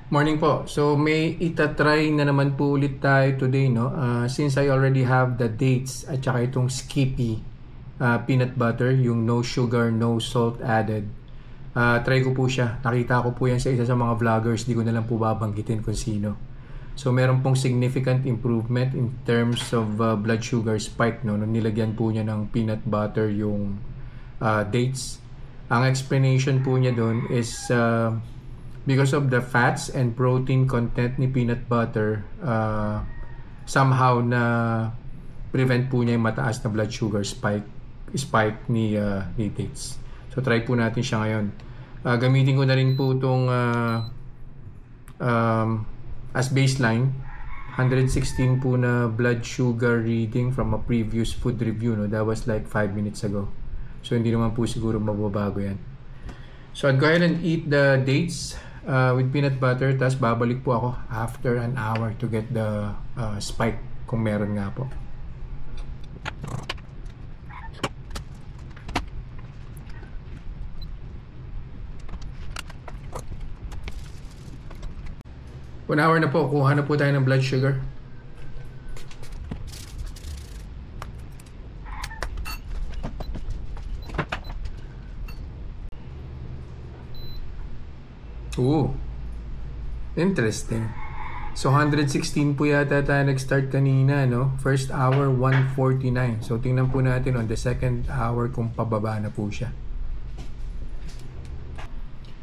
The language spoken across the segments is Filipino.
Morning po. So may itatry na naman po ulit tayo today, no? Since I already have the dates at saka itong Skippy peanut butter, yung no sugar, no salt added. Try ko po siya. Nakita ko po yan sa isa sa mga vloggers. Di ko na lang po babanggitin kung sino. So meron pong significant improvement in terms of blood sugar spike, no? Nung nilagyan po niya ng peanut butter yung dates. Ang explanation po niya doon is because of the fats and protein content ni peanut butter, somehow na prevent po niya yung mataas na blood sugar spike ni dates. So try po natin siya ngayon. Gamitin ko na rin po itong as baseline. 116 po na blood sugar reading from a previous food review, no? That was like 5 minutes ago. So hindi naman po siguro mababago yan. So I'd go ahead and eat the dates with peanut butter, tapos babalik po ako after an hour to get the spike kung meron nga po. One hour na po, kuha na po tayo ng blood sugar. Ooh, interesting. So 116 po yata tayo nag-start kanina, no? First hour 149. So tingnan po natin on the second hour kung pababa na po siya.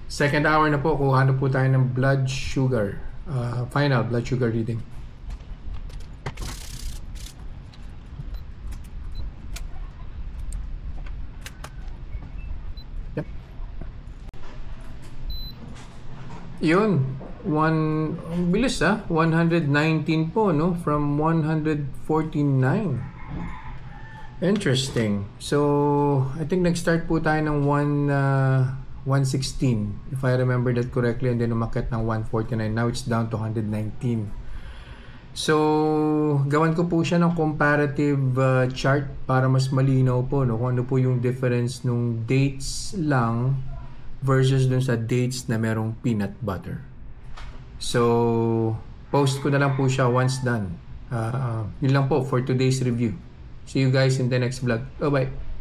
Second hour na po, kuha na po tayo ng blood sugar. Final blood sugar reading. Yep. Yun, bilis 119 po, no? From 149. Interesting. So, I think nag-start po tayo ng 116, if I remember that correctly, and then umakyat ng 149. Now it's down to 119. So, gawan ko po siya ng comparative chart para mas malinaw po, no? Kung ano po yung difference nung dates lang versus dun sa dates na merong peanut butter. So, post ko na lang po siya once done. Yun lang po for today's review. See you guys in the next vlog. Bye-bye.